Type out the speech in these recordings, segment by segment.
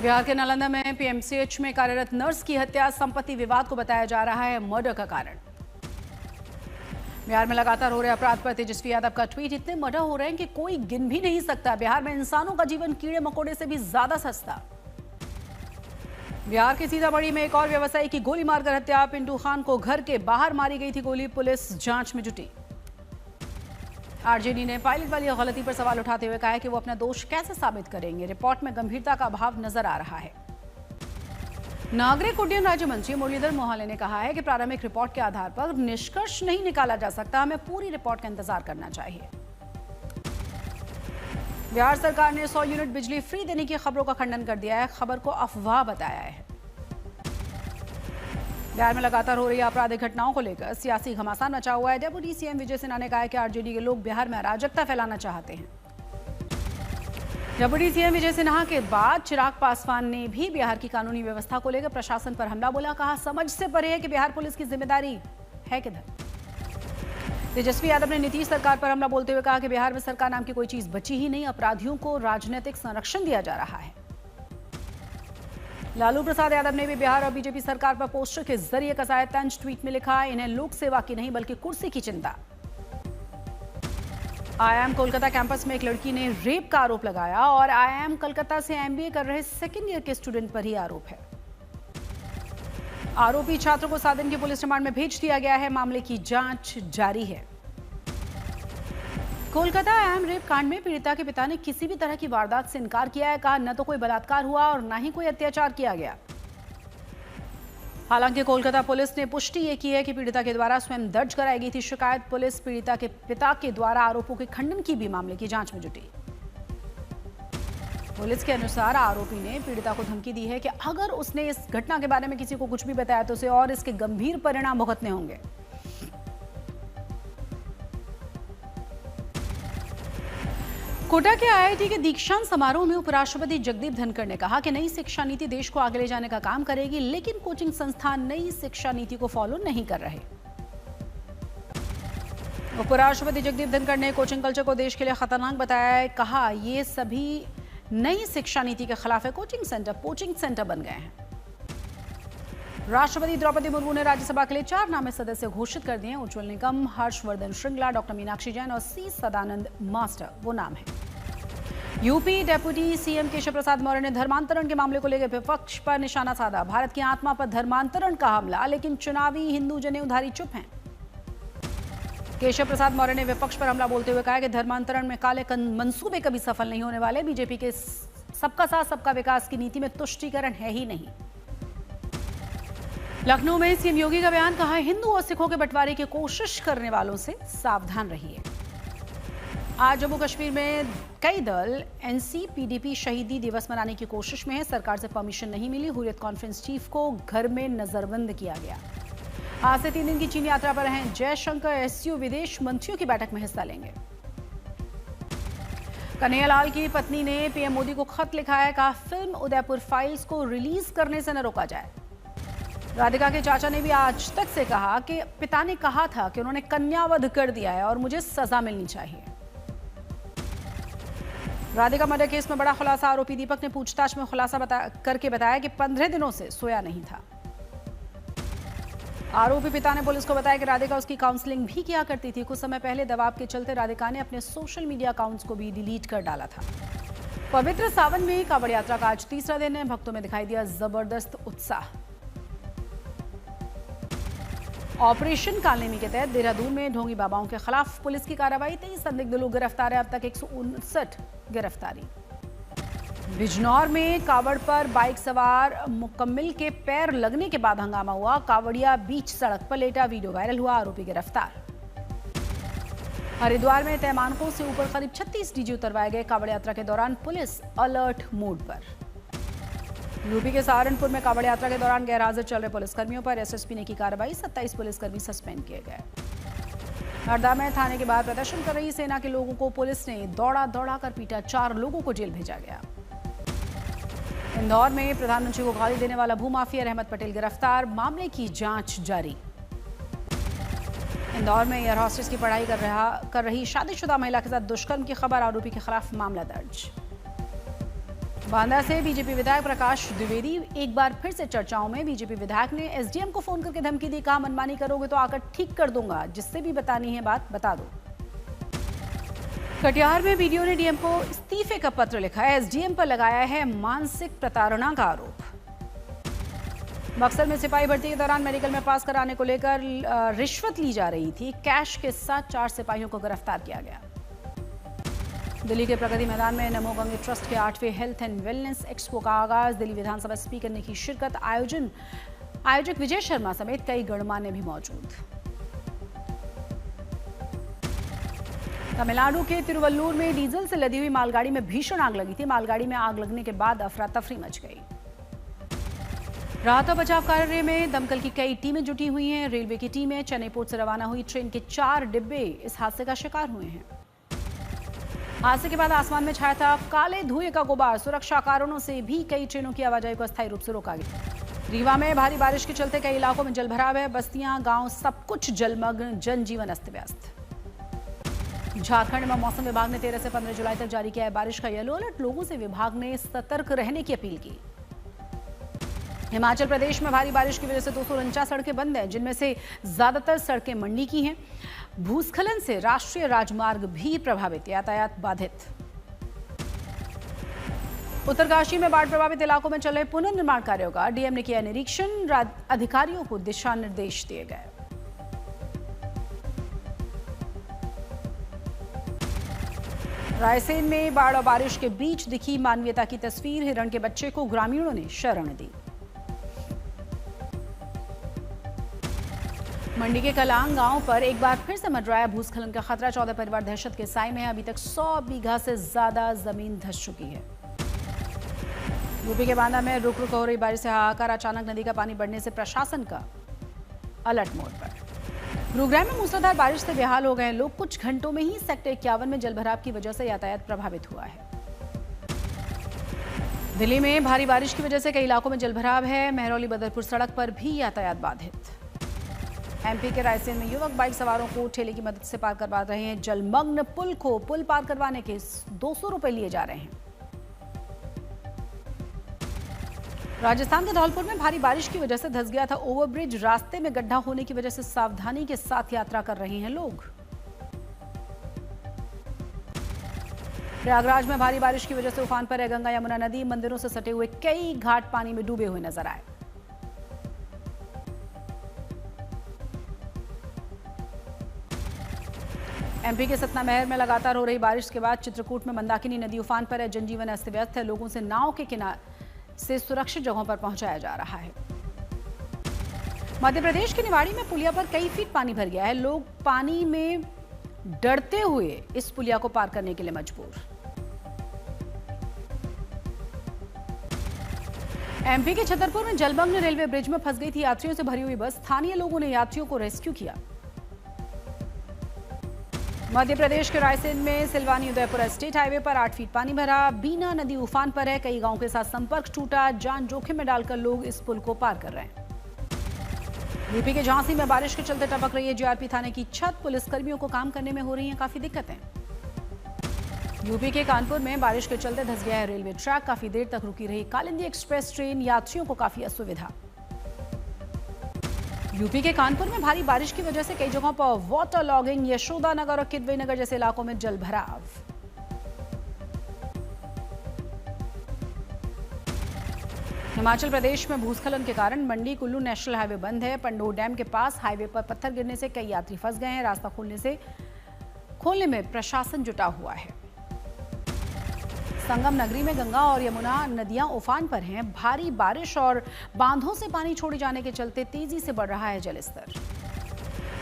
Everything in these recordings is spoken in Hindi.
बिहार के नालंदा में पीएमसीएच में कार्यरत नर्स की हत्या संपत्ति विवाद को बताया जा रहा है मर्डर का कारण। बिहार में लगातार हो रहे अपराध पर तेजस्वी यादव का ट्वीट, इतने मर्डर हो रहे हैं कि कोई गिन भी नहीं सकता। बिहार में इंसानों का जीवन कीड़े मकोड़े से भी ज्यादा सस्ता। बिहार के सीतामढ़ी में एक और व्यवसायी की गोली मारकर हत्या। पिंटू खान को घर के बाहर मारी गई थी गोली, पुलिस जांच में जुटी। आरजेडी ने पायलट वाली गलती पर सवाल उठाते हुए कहा है कि वो अपना दोष कैसे साबित करेंगे। रिपोर्ट में गंभीरता का अभाव नजर आ रहा है। नागरिक उड्डयन राज्य मंत्री मुरलीधर मोहल्ले ने कहा है कि प्रारंभिक रिपोर्ट के आधार पर निष्कर्ष नहीं निकाला जा सकता, हमें पूरी रिपोर्ट का इंतजार करना चाहिए। बिहार सरकार ने 100 यूनिट बिजली फ्री देने की खबरों का खंडन कर दिया है, खबर को अफवाह बताया है। बिहार में लगातार हो रही आपराधिक घटनाओं को लेकर सियासी घमासान मचा हुआ है। डेप्यूटी सीएम विजय सिन्हा ने कहा है कि आरजेडी के लोग बिहार में अराजकता फैलाना चाहते हैं। डेप्यूटी सीएम विजय सिन्हा के बाद चिराग पासवान ने भी बिहार की कानूनी व्यवस्था को लेकर प्रशासन पर हमला बोला। कहा, समझ से परे है कि बिहार पुलिस की जिम्मेदारी है किधर। तेजस्वी यादव ने नीतीश सरकार पर हमला बोलते हुए कहा कि बिहार में सरकार नाम की कोई चीज बची ही नहीं, अपराधियों को राजनीतिक संरक्षण दिया जा रहा है। लालू प्रसाद यादव ने भी बिहार और बीजेपी सरकार पर पोस्टर के जरिए कसाया तंज। ट्वीट में लिखा, इन्हें लोक सेवा की नहीं बल्कि कुर्सी की चिंता। आईआईएम कोलकाता कैंपस में एक लड़की ने रेप का आरोप लगाया और आईआईएम कोलकाता से एमबीए कर रहे सेकेंड ईयर के स्टूडेंट पर ही आरोप है। आरोपी छात्र को 7 दिन की पुलिस रिमांड में भेज दिया गया है, मामले की जांच जारी है। कोलकाता आईआईएम रेप कांड में पीड़िता के पिता ने किसी भी तरह की वारदात से इनकार किया है। कहा, न तो कोई बलात्कार हुआ और न ही कोई अत्याचार किया गया। हालांकि कोलकाता पुलिस ने पुष्टि ये की है कि पीड़िता के द्वारा स्वयं दर्ज कराई गई थी शिकायत। पुलिस पीड़िता के पिता के द्वारा आरोपों के खंडन की भी मामले की जांच में जुटी। पुलिस के अनुसार आरोपी ने पीड़िता को धमकी दी है कि अगर उसने इस घटना के बारे में किसी को कुछ भी बताया तो उसे और इसके गंभीर परिणाम भुगतने होंगे। कोटा के आईआईटी के दीक्षांत समारोह में उपराष्ट्रपति जगदीप धनखड़ ने कहा कि नई शिक्षा नीति देश को आगे ले जाने का काम करेगी, लेकिन कोचिंग संस्थान नई शिक्षा नीति को फॉलो नहीं कर रहे। उपराष्ट्रपति जगदीप धनखड़ ने कोचिंग कल्चर को देश के लिए खतरनाक बताया है। कहा, ये सभी नई शिक्षा नीति के खिलाफ है। कोचिंग सेंटर पोचिंग सेंटर बन गए हैं। राष्ट्रपति द्रौपदी मुर्मू ने राज्यसभा के लिए 4 नामे सदस्य घोषित कर दिए हैं। उज्ज्वल निकम, हर्षवर्धन श्रृंगला, डॉक्टर मीनाक्षी जैन और सी सदानंद मास्टर वो नाम है। UP deputy CM Keshav Prasad Maurya ने धर्मांतरण के मामले को लेकर विपक्ष पर निशाना साधा। भारत की आत्मा पर धर्मांतरण का हमला, लेकिन चुनावी हिंदू जनेऊधारी चुप हैं। केशव प्रसाद मौर्य ने विपक्ष पर हमला बोलते हुए कहा कि धर्मांतरण में काले मंसूबे कभी सफल नहीं होने वाले। बीजेपी के सबका साथ सबका विकास की नीति में तुष्टीकरण है ही नहीं। लखनऊ में सीएम योगी का बयान, कहा, हिंदू और सिखों के बंटवारे की कोशिश करने वालों से सावधान रहिए। आज जम्मू कश्मीर में कई दल एनसीपीडीपी शहीदी दिवस मनाने की कोशिश में है। सरकार से परमिशन नहीं मिली। हुर्रियत कॉन्फ्रेंस चीफ को घर में नजरबंद किया गया। आज से 3 दिन की चीन यात्रा पर हैं जयशंकर। एससीओ विदेश मंत्रियों की बैठक में हिस्सा लेंगे। कन्हैयालाल की पत्नी ने पीएम मोदी को खत लिखा है। कहा, फिल्म उदयपुर फाइल्स को रिलीज करने से न रोका जाए। राधिका के चाचा ने भी आज तक से कहा कि पिता ने कहा था कि उन्होंने कन्यावध कर दिया है और मुझे सजा मिलनी चाहिए। राधिका मर्डर केस में बड़ा खुलासा। आरोपी दीपक ने पूछताछ में खुलासा करके बताया कि 15 दिनों से सोया नहीं था। आरोपी पिता ने पुलिस को बताया कि राधिका उसकी काउंसलिंग भी किया करती थी। कुछ समय पहले दबाव के चलते राधिका ने अपने सोशल मीडिया अकाउंट्स को भी डिलीट कर डाला था। पवित्र सावन में कांवड़ यात्रा का आज तीसरा दिन है। भक्तों में दिखाई दिया जबरदस्त उत्साह। ऑपरेशन कालनेमी के तहत देहरादून में ढोंगी बाबाओं के खिलाफ पुलिस की कार्रवाई। 23 संदिग्ध लोग गिरफ्तार है। अब तक 159 गिरफ्तारी। बिजनौर में कावड़ पर बाइक सवार मुकम्मिल के पैर लगने के बाद हंगामा हुआ। कावड़िया बीच सड़क पर लेटा, वीडियो वायरल हुआ। आरोपी गिरफ्तार। हरिद्वार में तय मानकों से ऊपर करीब 36 डीजे उतरवाए गए। कावड़ यात्रा के दौरान पुलिस अलर्ट मोड पर। यूपी के सहारनपुर में कांवड़ यात्रा के दौरान गैरहाजिर चल रहे पुलिसकर्मियों पर एसएसपी ने की कार्रवाई। 27 पुलिसकर्मी सस्पेंड किए गए। हरदा में थाने के बाहर प्रदर्शन कर रही सेना के लोगों को पुलिस ने दौड़ा कर पीटा। 4 लोगों को जेल भेजा गया। इंदौर में प्रधानमंत्री को गाली देने वाला भूमाफिया रहमत पटेल गिरफ्तार। मामले की जांच जारी। इंदौर में एयर हॉस्टेस की पढ़ाई कर रही शादीशुदा महिला के साथ दुष्कर्म की खबर। आरोपी के खिलाफ मामला दर्ज। बांदा से बीजेपी विधायक प्रकाश द्विवेदी एक बार फिर से चर्चाओं में। बीजेपी विधायक ने एसडीएम को फोन करके धमकी दी, कहा मनमानी करोगे तो आकर ठीक कर दूंगा, जिससे भी बतानी है बात बता दो। कटिहार में बीडीओ ने डीएम को इस्तीफे का पत्र लिखा है। एसडीएम पर लगाया है मानसिक प्रताड़ना का आरोप। बक्सर में सिपाही भर्ती के दौरान मेडिकल में पास कराने को लेकर रिश्वत ली जा रही थी। कैश के साथ 4 सिपाहियों को गिरफ्तार किया गया। दिल्ली के प्रगति मैदान में नमो गंगे ट्रस्ट के 8वें हेल्थ एंड वेलनेस एक्सपो का आगाज। दिल्ली विधानसभा स्पीकर ने की शिरकत। आयोजक विजय शर्मा समेत कई गणमान्य भी मौजूद। तमिलनाडु के तिरुवल्लूर में डीजल से लदी हुई मालगाड़ी में भीषण आग लगी थी। मालगाड़ी में आग लगने के बाद अफरा तफरी मच गई। राहत और बचाव कार्य में दमकल की कई टीमें जुटी हुई हैं। रेलवे की टीमें चेन्नई पोर्ट से रवाना हुई ट्रेन के 4 डिब्बे इस हादसे का शिकार हुए हैं। हादसे के बाद आसमान में छाया था काले धुएं का गुबार। सुरक्षा कारणों से भी कई ट्रेनों की आवाजाही को अस्थायी रूप से रोका गया। रीवा में भारी बारिश के चलते कई इलाकों में जलभराव है। बस्तियां, गांव सब कुछ जलमग्न, जनजीवन अस्त व्यस्त। झारखंड में मौसम विभाग ने 13 से 15 जुलाई तक जारी किया है बारिश का येलो अलर्ट। लोगों से विभाग ने सतर्क रहने की अपील की। हिमाचल प्रदेश में भारी बारिश की वजह से 249 सड़कें बंद हैं, जिनमें से ज्यादातर सड़कें मंडी की हैं। भूस्खलन से राष्ट्रीय राजमार्ग भी प्रभावित, यातायात बाधित। उत्तरकाशी में बाढ़ प्रभावित इलाकों में चल रहे पुनर्निर्माण कार्यों का डीएम ने किया निरीक्षण। अधिकारियों को दिशा निर्देश दिए गए। रायसेन में बाढ़ और बारिश के बीच दिखी मानवीयता की तस्वीर। हिरण के बच्चे को ग्रामीणों ने शरण दी। मंडी के कलांग गांव पर एक बार फिर से मंडराया भूस्खलन का खतरा। 14 परिवार दहशत के साए में है। अभी तक 100 बीघा से ज्यादा जमीन धंस चुकी है। यूपी के बांदा में रुक रुक हो रही बारिश से हाहाकार। अचानक नदी का पानी बढ़ने से प्रशासन का अलर्ट मोड पर। गुरुग्राम में मूसलाधार बारिश से बेहाल हो गए लोग। कुछ घंटों में ही सेक्टर 51 में जलभराव की वजह से यातायात प्रभावित हुआ है। दिल्ली में भारी बारिश की वजह से कई इलाकों में जलभराव है। महरौली बदरपुर सड़क पर भी यातायात बाधित। एमपी के रायसेन में युवक बाइक सवारों को ठेले की मदद से पार करवा रहे हैं। जलमग्न पुल पार करवाने के 200 रुपए लिए जा रहे हैं। राजस्थान के धौलपुर में भारी बारिश की वजह से धंस गया था ओवरब्रिज। रास्ते में गड्ढा होने की वजह से सावधानी के साथ यात्रा कर रहे हैं लोग। प्रयागराज में भारी बारिश की वजह से उफान पर है गंगा यमुना नदी। मंदिरों से सटे हुए कई घाट पानी में डूबे हुए नजर आए। एमपी के सतनामहर में लगातार हो रही बारिश के बाद चित्रकूट में मंदाकिनी नदी उफान पर है। जनजीवन अस्त व्यस्त है। लोगों से नाव के किनारे से सुरक्षित जगहों पर पहुंचाया जा रहा है। मध्य प्रदेश के निवाड़ी में पुलिया पर कई फीट पानी भर गया है। लोग पानी में डरते हुए इस पुलिया को पार करने के लिए मजबूर। एमपी के छतरपुर में जलमग्न रेलवे ब्रिज में फंस गई थी यात्रियों से भरी हुई बस। स्थानीय लोगों ने यात्रियों को रेस्क्यू किया। मध्य प्रदेश के रायसेन में सिलवानी उदयपुर स्टेट हाईवे पर 8 फीट पानी भरा। बीना नदी उफान पर है। कई गांवों के साथ संपर्क टूटा। जान जोखिम में डालकर लोग इस पुल को पार कर रहे हैं। यूपी के झांसी में बारिश के चलते टपक रही है जीआरपी थाने की छत। पुलिसकर्मियों को काम करने में हो रही हैं काफी दिक्कतें। यूपी के कानपुर में बारिश के चलते धंस गया है रेलवे ट्रैक। काफी देर तक रुकी रही कालिंदी एक्सप्रेस ट्रेन। यात्रियों को काफी असुविधा। यूपी के कानपुर में भारी बारिश की वजह से कई जगहों पर वाटर लॉगिंग। यशोदा नगर और किदवई नगर जैसे इलाकों में जलभराव। हिमाचल प्रदेश में भूस्खलन के कारण मंडी कुल्लू नेशनल हाईवे बंद है। पंडोह डैम के पास हाईवे पर पत्थर गिरने से कई यात्री फंस गए हैं। रास्ता खोलने में प्रशासन जुटा हुआ है। संगम नगरी में गंगा और यमुना नदियां उफान पर हैं। भारी बारिश और बांधों से पानी छोड़े जाने के चलते तेजी से बढ़ रहा है जलस्तर।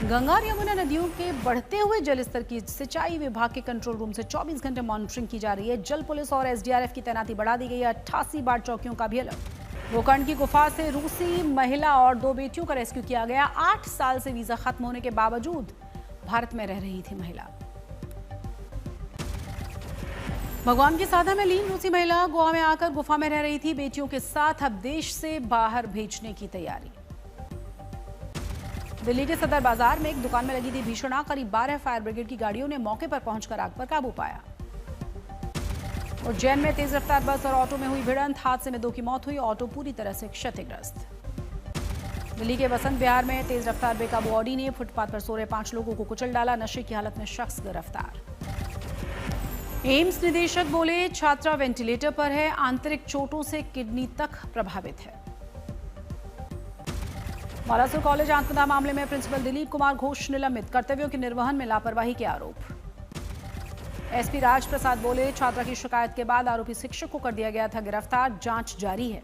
गंगा और यमुना नदियों के बढ़ते हुए जलस्तर की सिंचाई विभाग के कंट्रोल रूम से 24 घंटे मॉनिटरिंग की जा रही है। जल पुलिस और एसडीआरएफ की तैनाती बढ़ा दी गई है। 88 बाढ़ चौकियों का भी अलर्ट। गोकर्ण की गुफा से रूसी महिला और 2 बेटियों का रेस्क्यू किया गया। 8 साल से वीजा खत्म होने के बावजूद भारत में रह रही थी महिला। भगवान की साधना में लीन रूसी महिला गोवा में आकर गुफा में रह रही थी। बेटियों के साथ अब देश से बाहर भेजने की तैयारी। दिल्ली के सदर बाजार में एक दुकान में लगी थी भीषण आग। करीब 12 फायर ब्रिगेड की गाड़ियों ने मौके पर पहुंचकर आग पर काबू पाया। उज्जैन में तेज रफ्तार बस और ऑटो में हुई भिड़ंत, हादसे में 2 की मौत हुई, ऑटो पूरी तरह से क्षतिग्रस्त। दिल्ली के वसंत विहार में तेज रफ्तार बेकाबू ऑडी ने फुटपाथ पर सो रहे 5 लोगों को कुचल डाला, नशे की हालत में शख्स गिरफ्तार। एम्स निदेशक बोले छात्रा वेंटिलेटर पर है, आंतरिक चोटों से किडनी तक प्रभावित है। बालासुर कॉलेज आत्मदाह मामले में प्रिंसिपल दिलीप कुमार घोष निलंबित, कर्तव्यों के निर्वहन में लापरवाही के आरोप। एसपी राज प्रसाद बोले छात्रा की शिकायत के बाद आरोपी शिक्षक को कर दिया गया था गिरफ्तार, जांच जारी है।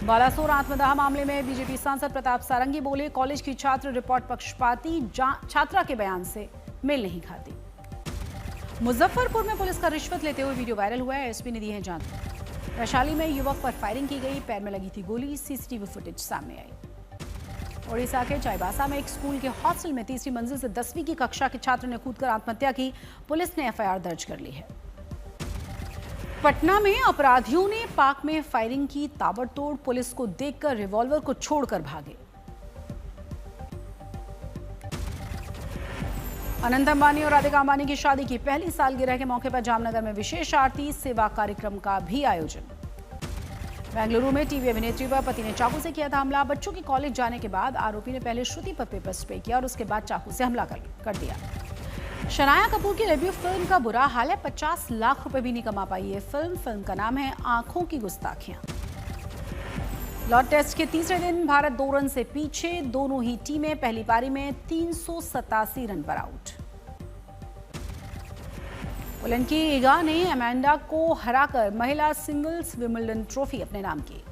बालासुर आत्मदाह मामले में बीजेपी सांसद प्रताप सारंगी बोले कॉलेज की छात्र रिपोर्ट पक्षपाती, छात्रा के बयान से मेल नहीं खाती। मुजफ्फरपुर में पुलिस का रिश्वत लेते हुए वीडियो वायरल हुआ है, एसपी ने दी है जानकारी। वैशाली में युवक पर फायरिंग की गई, पैर में लगी थी गोली, सीसीटीवी फुटेज सामने आई। ओडिशा के चाईबासा में एक स्कूल के हॉस्टल में तीसरी मंजिल से 10वीं की कक्षा के छात्र ने कूदकर आत्महत्या की, पुलिस ने एफआईआर दर्ज कर ली है। पटना में अपराधियों ने पार्क में फायरिंग की, ताबड़तोड़, पुलिस को देखकर रिवॉल्वर को छोड़कर भागे। अनंत अंबानी और राधिका अंबानी की शादी की पहली सालगिरह के मौके पर जामनगर में विशेष आरती सेवा कार्यक्रम का भी आयोजन। बेंगलुरु में टीवी अभिनेत्री पर पति ने चाकू से किया था हमला। बच्चों के कॉलेज जाने के बाद आरोपी ने पहले श्रुति पर पेपर स्प्रे किया और उसके बाद चाकू से हमला कर दिया। शनाया कपूर की डेब्यू फिल्म का बुरा हाल है, 50 लाख रुपए भी नहीं कमा पाई ये फिल्म का नाम है आंखों की गुस्ताखियां। लॉर्ड टेस्ट के तीसरे दिन भारत 2 रन से पीछे, दोनों ही टीमें पहली पारी में 387 रन पर आउट। पोलैंड की इगा ने अमेंडा को हराकर महिला सिंगल्स विंबलडन ट्रॉफी अपने नाम की।